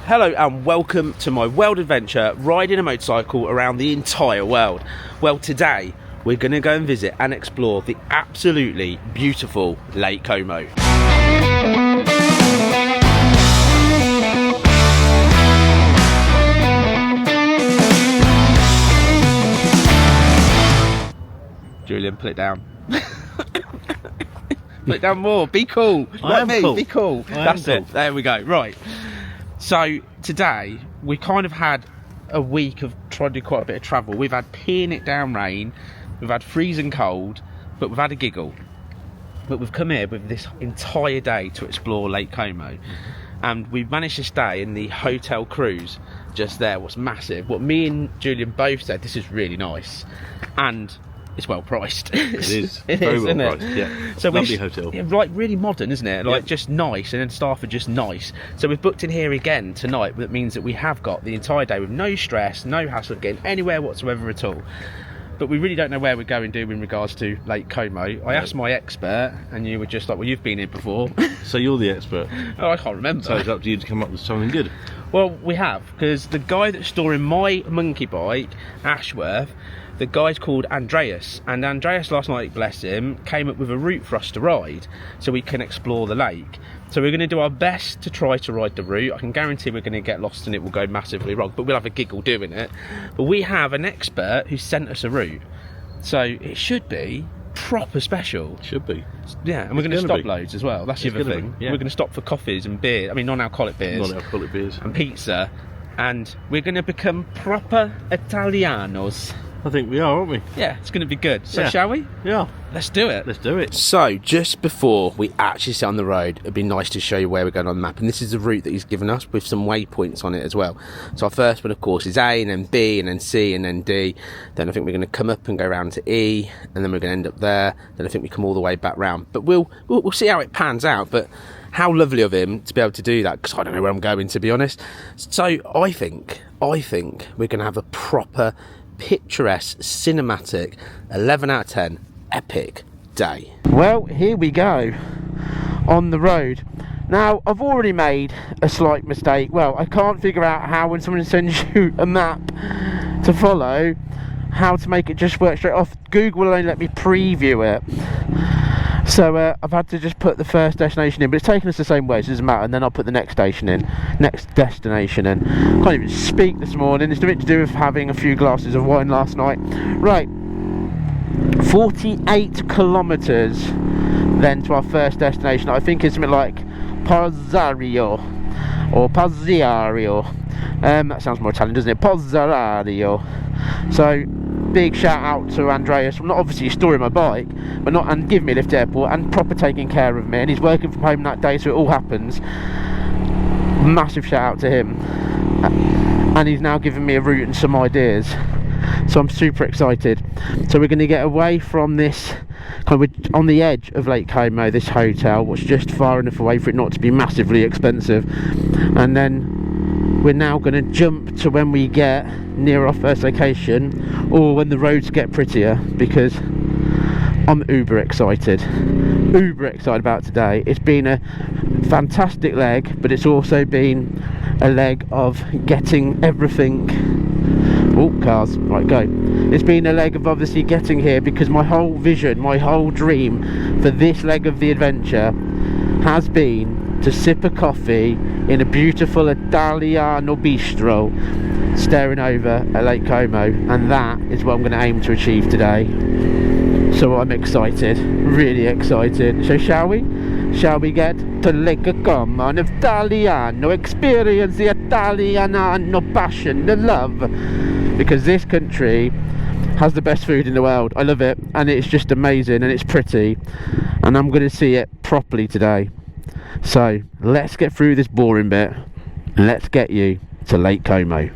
Hello and welcome to my world adventure riding a motorcycle around the entire world. Well, today we're going to go and visit and explore the absolutely beautiful Lake Como. Julian, put it down. Put it down more, be cool. Cool. Be cool. That's it, there we go, right. So today we kind of had a week of trying to do quite a bit of travel. We've had peeing it down rain, we've had freezing cold, but we've had a giggle. But we've come here with this entire day to explore Lake Como. And we've managed to stay in the hotel cruise just there, what's massive. What me and Julian both said, this is really nice. And it's well priced. It is. Very well priced, yeah. So lovely hotel. Like really modern, isn't it? Like yep. Just nice, and then staff are just nice. So we've booked in here again tonight. That means that we have got the entire day with no stress, no hassle of getting anywhere whatsoever at all. But we really don't know where we're going to in regards to Lake Como. I asked my expert, and you were just like, well, you've been here before. So you're the expert. Oh, I can't remember. So it's up to you to come up with something good. Well, we have, because the guy that's storing my monkey bike, Ashworth, the guy's called Andreas, and Andreas last night, bless him, came up with a route for us to ride so we can explore the lake. So we're going to do our best to try to ride the route. I can guarantee we're going to get lost and it will go massively wrong, but we'll have a giggle doing it. But we have an expert who sent us a route, so it should be proper special. Should be. Yeah, and we're going to stop loads as well. That's the other thing. Yeah. We're going to stop for coffees and beer. I mean, non-alcoholic beers. Non-alcoholic beers. And pizza. And we're going to become proper Italianos. I think we are, aren't we? Yeah, it's going to be good. So yeah. Shall we? Yeah. Let's do it. Let's do it. So, just before we actually sit on the road, it'd be nice to show you where we're going on the map. And this is the route that he's given us with some waypoints on it as well. So our first one, of course, is A, and then B, and then C, and then D. Then I think we're going to come up and go round to E, and then we're going to end up there. Then I think we come all the way back round. But we'll see how it pans out. But how lovely of him to be able to do that, because I don't know where I'm going, to be honest. So I think we're going to have a proper picturesque, cinematic, 11 out of 10 epic day. Well, here we go on the road. Now, I've already made a slight mistake. Well, I can't figure out how, when someone sends you a map to follow, how to make it just work straight off. Google will only let me preview it. So I've had to just put the first destination in, but it's taken us the same way, so it doesn't matter, and then I'll put the next destination in. Can't even speak this morning. It's nothing to do with having a few glasses of wine last night. Right, 48 kilometres then to our first destination. I think it's something like Pozzario or Pozzario. That sounds more Italian, doesn't it? Pozzario. So big shout out to Andreas. Not obviously storing my bike, but and giving me a lift to the airport and proper taking care of me. And he's working from home that day, so it all happens. Massive shout out to him. And he's now giving me a route and some ideas. So I'm super excited. So we're going to get away from this, kind of on the edge of Lake Como, this hotel, which is just far enough away for it not to be massively expensive. And then we're now going to jump to when we get near our first location, or when the roads get prettier, because I'm uber excited about today. It's been a fantastic leg, but it's also been a leg of getting everything. Oh, cars, right, go. It's been a leg of obviously getting here, because my whole vision, my whole dream for this leg of the adventure has been to sip a coffee in a beautiful Italiano bistro staring over at Lake Como, and that is what I'm going to aim to achieve today. So I'm excited, really excited. So shall we get to Lake Como, an Italiano, experience the Italiano passion, the love, because this country has the best food in the world. I love it, and it's just amazing, and it's pretty, and I'm going to see it properly today. So let's get through this boring bit, and let's get you to Lake Como.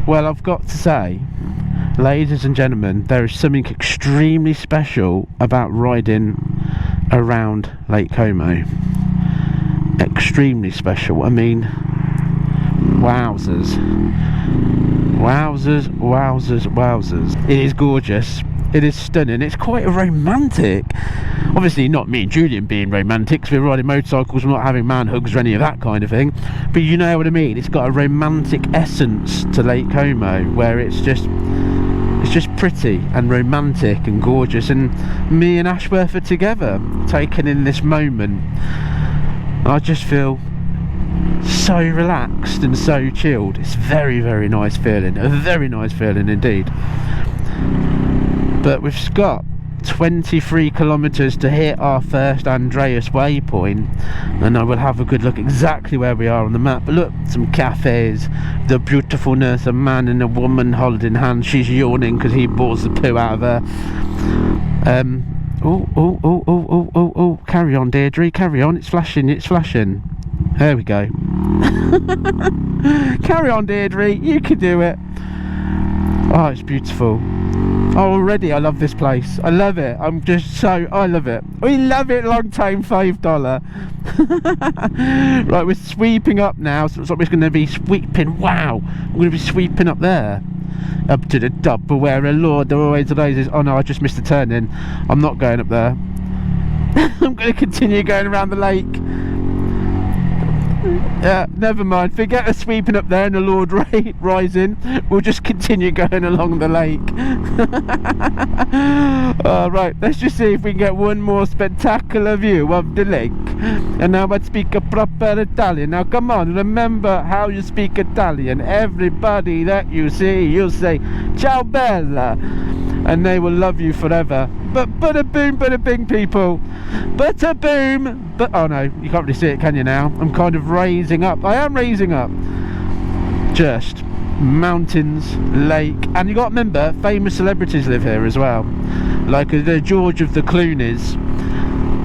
Well, I've got to say, ladies and gentlemen, there is something extremely special about riding around Lake Como. Extremely special. I mean, wowzers. Wowzers, wowzers, wowzers. It is gorgeous. It is stunning. It's quite romantic. Obviously not me and Julian being romantic, because we're riding motorcycles, we're not having man hugs or any of that kind of thing, but you know what I mean. It's got a romantic essence to Lake Como, where it's just pretty and romantic and gorgeous, and me and Ashworth are together taking in this moment. I just feel so relaxed and so chilled. It's very, very nice feeling, a very nice feeling indeed. But we've got 23 kilometres to hit our first Andreas waypoint, and I will have a good look exactly where we are on the map. But look, some cafes, the beautifulness, a man and a woman holding hands. She's yawning because he bores the poo out of her. Oh, carry on, Deirdre, carry on. It's flashing, it's flashing. There we go. Carry on, Deirdre, you can do it. Oh, it's beautiful. Oh, already I love this place. I love it. I love it. We love it, long time $5. Right, we're sweeping up now, so it's like we're going to be sweeping. Wow, we're going to be sweeping up there. Up to the top where the Lord always rises. Oh no, I just missed the turning. I'm not going up there. I'm going to continue going around the lake. Yeah, never mind. Forget the sweeping up there and the Lord rising. We'll just continue going along the lake. Right, let's just see if we can get one more spectacular view of the lake. And now I speak a proper Italian. Now come on, remember how you speak Italian. Everybody that you see, you say ciao bella, and they will love you forever. But bada boom, bada bing, people. Bada boom. But oh no, you can't really see it, can you now? I'm kind of raising up. I am raising up. Just mountains, lake, and you got to remember, famous celebrities live here as well, like the George of the Clooney's,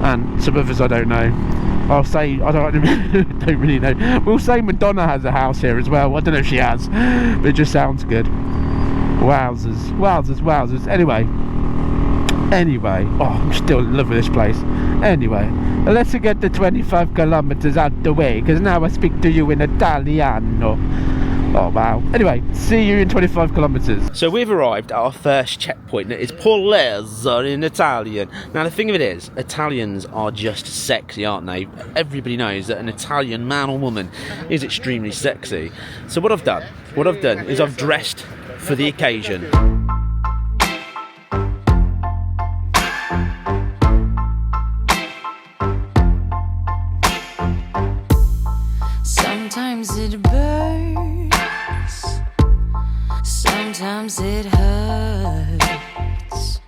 and some others I don't know. I'll say I don't really know. We'll say Madonna has a house here as well. I don't know if she has, but it just sounds good. Wowzers, wowzers, wowzers. Anyway, oh, I'm still in love with this place. Anyway, let's get the 25 kilometers out the way, because now I speak to you in Italiano. Oh wow. Anyway, see you in 25 kilometers. So we've arrived at our first checkpoint. That is Polezza in Italian. Now the thing of it is, Italians are just sexy, aren't they? Everybody knows that an Italian man or woman is extremely sexy. So what I've done is I've dressed for the occasion. Sometimes it burns, sometimes it hurts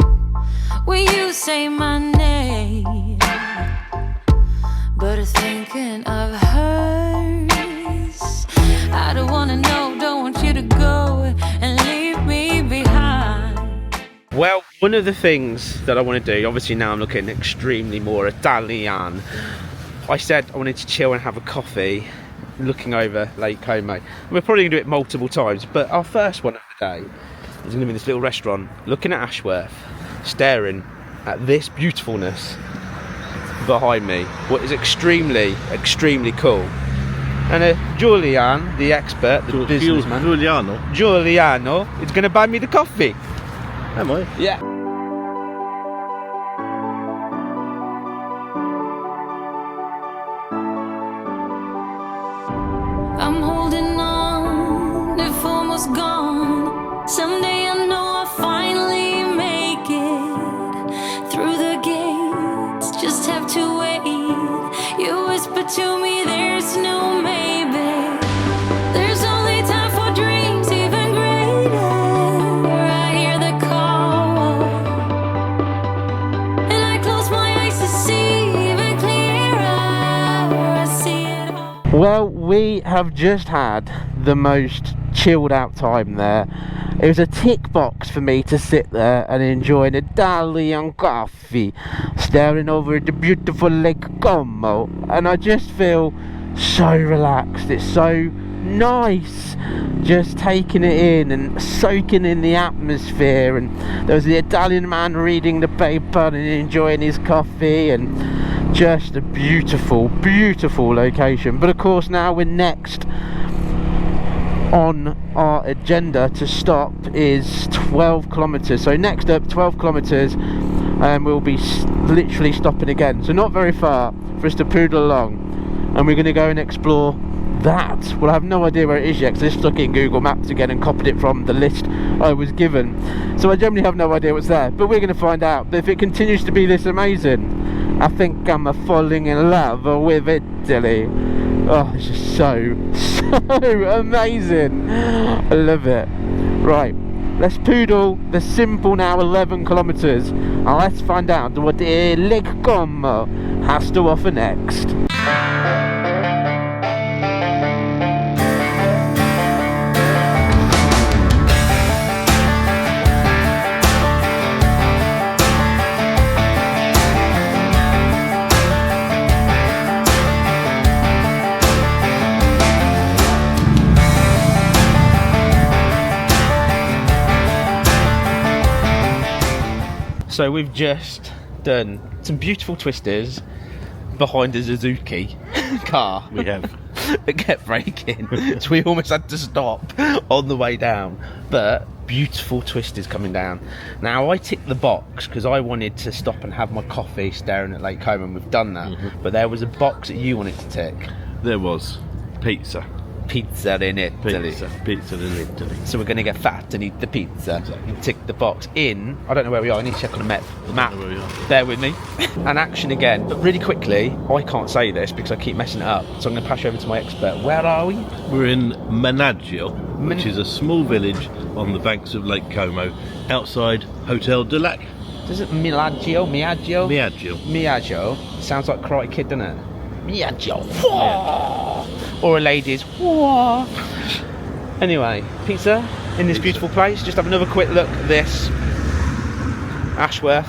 when you say my name, but thinking of hers. I don't wanna know, don't want you to go and leave me behind. Well, one of the things that I want to do, obviously now I'm looking extremely more Italian. I said I wanted to chill and have a coffee looking over Lake Como. We're probably going to do it multiple times, but our first one of the day is going to be this little restaurant, looking at Ashworth, staring at this beautifulness behind me, what is extremely, extremely cool. And Julian, the expert, the businessman, Giuliano is going to buy me the coffee. Am I? Yeah. I'm holding on, if almost gone. Someday I know I'll finally make it through the gates. Just have to wait. You whisper to me, there's no maybe. There's only time for dreams even greater. I hear the call, and I close my eyes to see even clearer. I see it all. Well, we have just had the most chilled out time there. It was a tick box for me to sit there and enjoy an Italian coffee, staring over at the beautiful Lake Como, and I just feel so relaxed. It's so nice, just taking it in and soaking in the atmosphere. And there was the Italian man reading the paper and enjoying his coffee, and just a beautiful, beautiful location. But of course now we're next on our agenda to stop is 12 kilometers. So next up, 12 kilometers, and we'll be literally stopping again, so not very far for us to poodle along, and we're going to go and explore that. Well, I have no idea where it is yet because I just stuck it in Google Maps again and copied it from the list I was given, so I generally have no idea what's there, but we're going to find out. But if it continues to be this amazing, I think I'm falling in love with Italy. Oh, it's just so amazing. I love it. Right, let's poodle the simple now 11 kilometers, and let's find out what the Lake Como has to offer next. So we've just done some beautiful twisters behind a Suzuki car. We have. That kept braking, so we almost had to stop on the way down. But beautiful twisters coming down. Now I ticked the box because I wanted to stop and have my coffee staring at Lake Como, and we've done that. But there was a box that you wanted to tick. There was pizza. Pizza in Italy. Pizza in Italy. So we're going to get fat and eat the pizza. Exactly. And tick the box in. I don't know where we are. I need to check on the map. Where we are. Bear with me. And action again. But really quickly, I can't say this because I keep messing it up. So I'm going to pass you over to my expert. Where are we? We're in Menaggio, which is a small village on the banks of Lake Como, outside Hotel de Lac. Does it Menaggio? Menaggio? Menaggio. Menaggio. Sounds like Karate Kid, doesn't it? Menaggio. Or a lady's. Anyway, pizza in this beautiful place. Just have another quick look at this. Ashworth.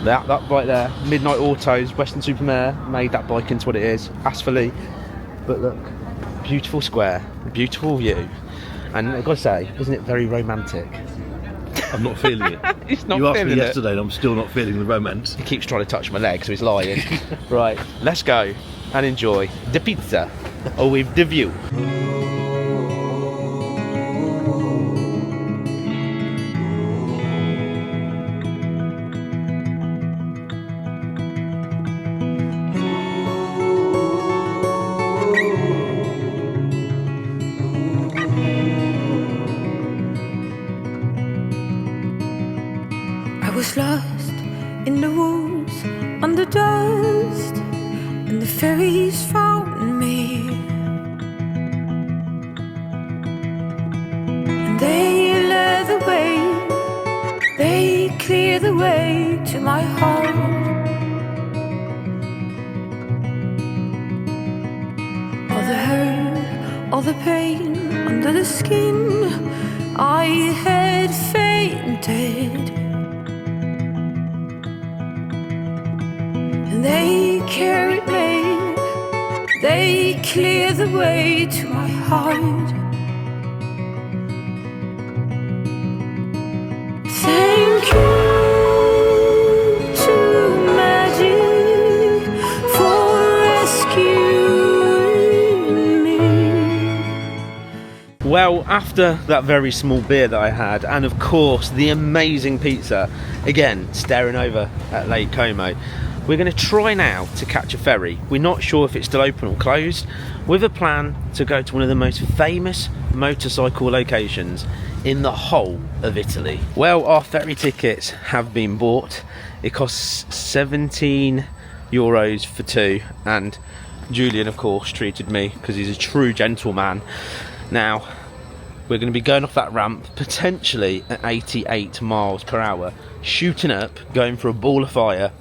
That right there. Midnight Autos, Western Supermare made that bike into what it is. Asphalt. But look, beautiful square, beautiful view. And I've got to say, isn't it very romantic? I'm not feeling it. He's not You asked feeling me it. yesterday and I'm still not feeling the romance. He keeps trying to touch my leg, so he's lying. Right, let's go and enjoy the pizza with the view. I was lost in the woods under dust, and the fairies found me. And they led the way, they cleared the way to my heart. All the hurt, all the pain under the skin, I had fainted. They carried me, they cleared the way to my heart. Thank you to magic for rescuing me. Well, after that very small beer that I had, and of course the amazing pizza, again staring over at Lake Como, we're going to try now to catch a ferry. We're not sure if it's still open or closed, with a plan to go to one of the most famous motorcycle locations in the whole of Italy. Well, our ferry tickets have been bought. It costs €17 for two, and Julian of course treated me because he's a true gentleman. Now we're going to be going off that ramp potentially at 88 miles per hour, shooting up, going for a ball of fire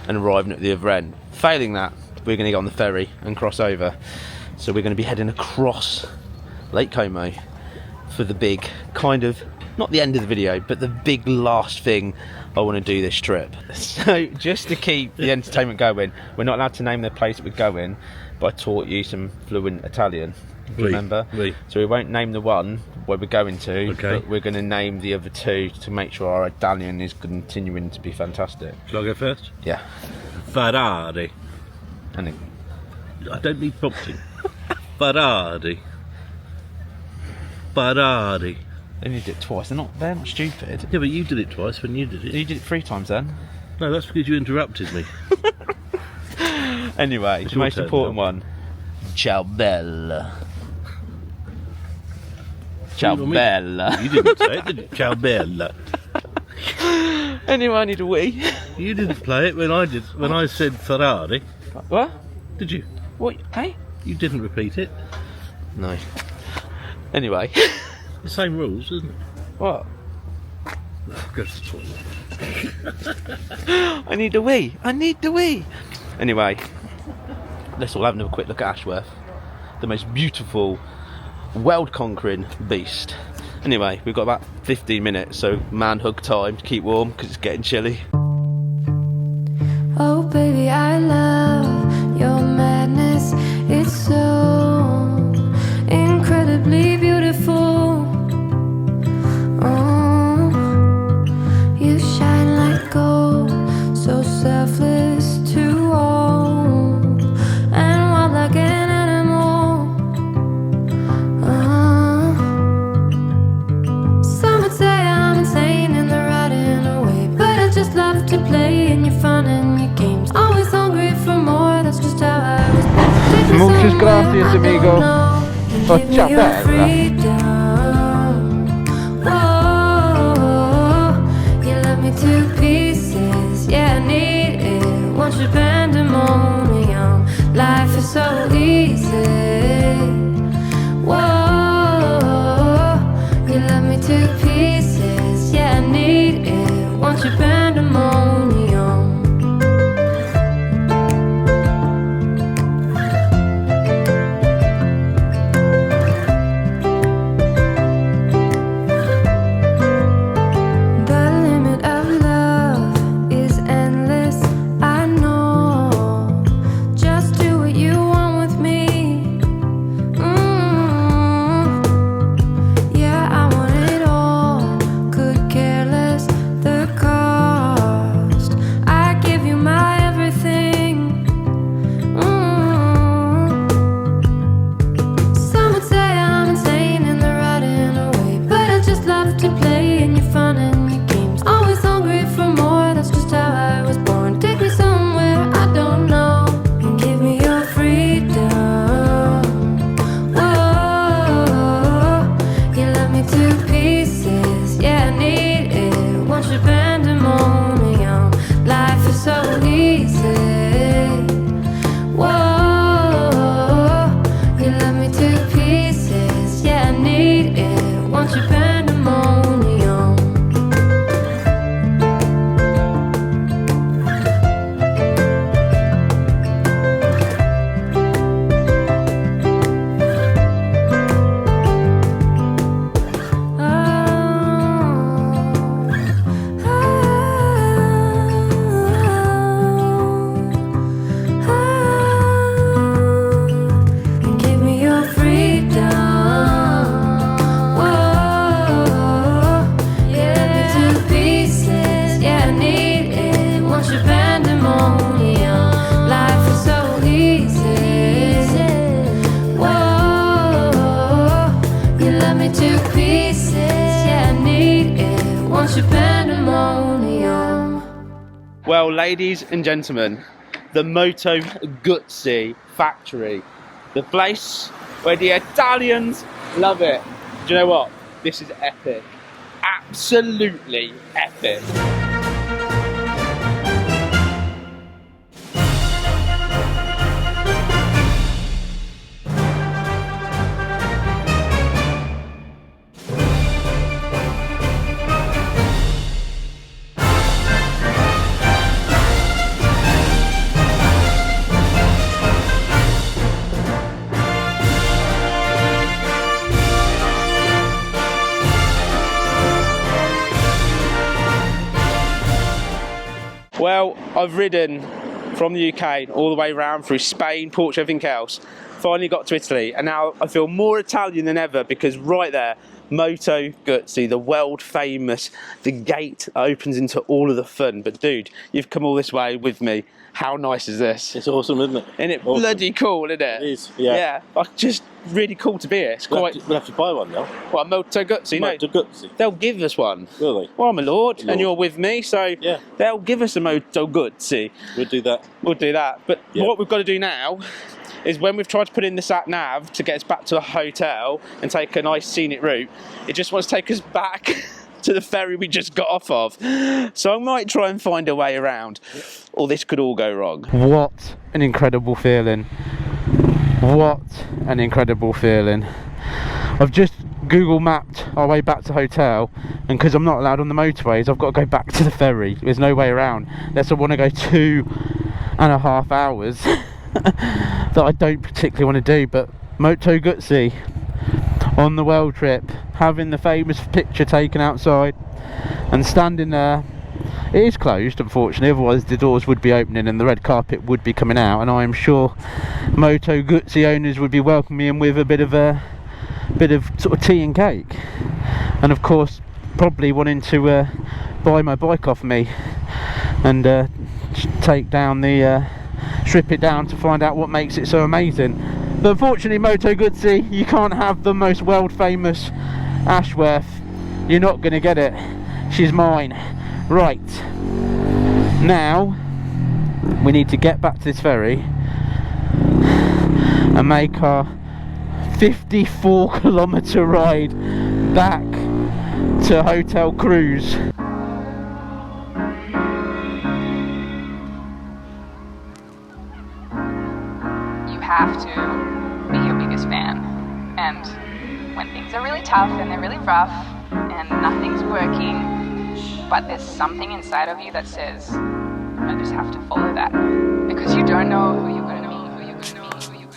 and arriving at the other end. Failing that, we're going to get on the ferry and cross over. So we're going to be heading across Lake Como for the big, kind of, not the end of the video, but the big last thing I want to do this trip. So just to keep the entertainment going, we're not allowed to name the place that we're going, but I taught you some fluent Italian. if you remember. Oui. So we won't name the one where we're going to, Okay. but we're going to name the other two to make sure our Italian is continuing to be fantastic. Shall I go first? Yeah. Ferrari. And then, I don't need prompting. Ferrari. Ferrari. then you did it twice. They're not stupid. Yeah, but you did it twice when you did it. You did it 3 times then. No, that's because you interrupted me. Anyway, It's the your most turn important now. one. Ciao bella. Ciao You know me. bella. You didn't say it, did you? Ciao bella. Anyway, I need a wee. You didn't play it when I said Ferrari, What? did you? What? Hey? You didn't repeat it. No. Anyway. The same rules, isn't it? What? Go to the toilet. I need the wee. I need the wee. Anyway, let's all have another quick look at Ashworth. The most beautiful, world-conquering beast. Anyway, we've got about 15 minutes, so man hug time to keep warm because it's getting chilly. Oh baby, I love your madness. It's so incredibly beautiful. Oh, you shine like gold, so selfless to all, and wild like an animal. Some would say I'm insane in the right in a way, but I just love to play in your fun and your games. Always hungry for more, that's just how I was born. Take me Muchas somewhere gracias, I don't amigo. know, and Oh, give me ciao, your bella. freedom. Whoa, you love me to pieces, yeah, I need it. Want your pandemonium, life is so easy. Whoa, you love me to pieces, yeah, I need it. Want your pandemonium. The limit of love is endless, I know. Just do what you want with me. Yeah, I want it all. Could care less the cost. I give you my everything. Some would say I'm insane in the right in a way, but I just love to play in your fun and your games. Always hungry for more, that's just how I was born. Take me somewhere I don't know, and give me your freedom. Whoa, you love me to pieces, yeah, I need it. Want your pandemonium, life is so easy. Whoa, you love me to pieces, yeah, I need it. Want your pandemonium. And give me your freedom. Whoa, yeah, me to pieces, yeah, I need it. Want your pandemonium, life is so easy. Whoa, you love me to pieces, yeah, I need it. Want your pandemonium. Well, ladies and gentlemen, the Moto Guzzi factory. The place where the Italians love it. Do you know what? This is epic. Absolutely epic. Well, I've ridden from the UK all the way around through Spain, Portugal, everything else finally got to Italy, and now I feel more Italian than ever because right there, Moto Guzzi, the world famous, the gate opens into all of the fun. But dude, you've come all this way with me. How nice is this? It's awesome, isn't it? Isn't it awesome. bloody cool, isn't it? It is, yeah. Yeah, like, just really cool to be here. It's We'll have to buy one now. What, a Moto Guzzi? Moto Guzzi. They'll give us one. Will they? Well, I'm a lord, and you're with me, so yeah, they'll give us a Moto Guzzi. We'll do that. We'll do that. But yeah. What we've got to do now is when we've tried to put in the sat nav to get us back to the hotel and take a nice scenic route, it just wants to take us back to the ferry we just got off of. So I might try and find a way around, or this could all go wrong. What an incredible feeling. What an incredible feeling. I've just Google mapped our way back to the hotel, and because I'm not allowed on the motorways, I've got to go back to the ferry. There's no way around. Unless I want to go 2.5 hours that I don't particularly want to do. But Moto Guzzi on the world trip, having the famous picture taken outside and standing there. It is closed, unfortunately, otherwise the doors would be opening and the red carpet would be coming out, and I am sure Moto Guzzi owners would be welcoming me with a bit of sort of tea and cake, and of course probably wanting to buy my bike off me and take down the strip it down to find out what makes it so amazing. But unfortunately, Moto Guzzi, you can't have the most world famous Ashworth. You're not going to get it. She's mine. Right, now we need to get back to this ferry and make our 54-kilometre ride back to Hotel Cruise. You have to be your biggest fan, and when things are really tough and they're really rough and nothing's working, but there's something inside of you that says, I just have to follow that, because you don't know who you're going to be,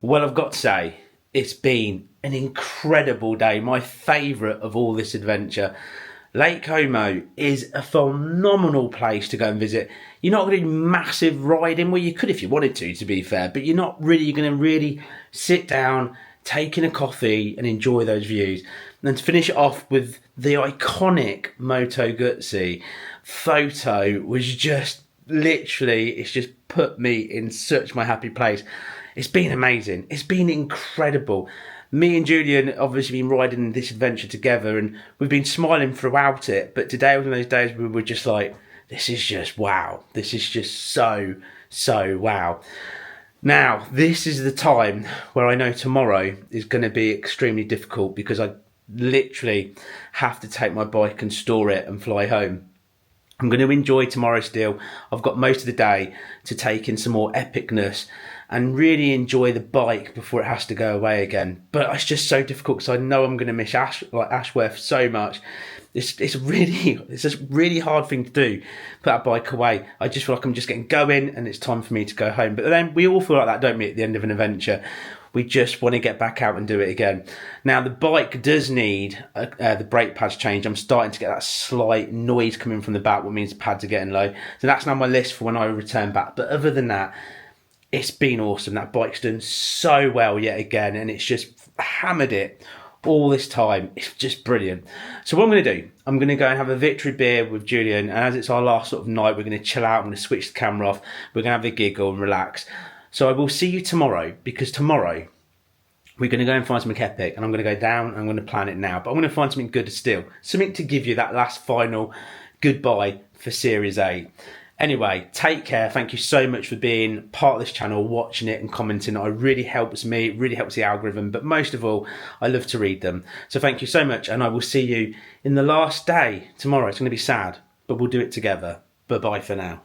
Well, I've got to say, it's been an incredible day, my favourite of all this adventure. Lake Como is a phenomenal place to go and visit. You're not going to do massive riding, well you could if you wanted to be fair, but you're not really going to really sit down, taking a coffee and enjoy those views. And to finish it off with the iconic Moto Guzzi photo was just literally, it's just put me in such my happy place. It's been amazing. It's been incredible. Me and Julian obviously been riding this adventure together and we've been smiling throughout it. But today was one of those days where we were just like, this is just wow. This is just so wow. Now, this is the time where I know tomorrow is going to be extremely difficult because I literally have to take my bike and store it and fly home. I'm going to enjoy tomorrow still. I've got most of the day to take in some more epicness and really enjoy the bike before it has to go away again. But it's just so difficult because I know I'm going to miss Ashworth so much. It's a really hard thing to do, put that bike away. I just feel like I'm just getting going and it's time for me to go home. But then we all feel like that, don't we, at the end of an adventure? We just want to get back out and do it again. Now, the bike does need the brake pads changed. I'm starting to get that slight noise coming from the back, what means the pads are getting low. So that's now my list for when I return back. But other than that, it's been awesome. That bike's done so well yet again, and it's just hammered it all this time. It's just brilliant. So what I'm going to do, I'm going to go and have a victory beer with Julian, and as it's our last sort of night, we're going to chill out. I'm going to switch the camera off. We're going to have a giggle and relax. So I will see you tomorrow, because tomorrow we're going to go and find something epic, and I'm going to go down and I'm going to plan it now. But I'm going to find something good still, something to give you that last final goodbye for Series 8. Anyway, take care. Thank you so much for being part of this channel, watching it and commenting. It really helps me, it really helps the algorithm, but most of all, I love to read them. So thank you so much, and I will see you in the last day tomorrow. It's going to be sad, but we'll do it together. Bye-bye for now.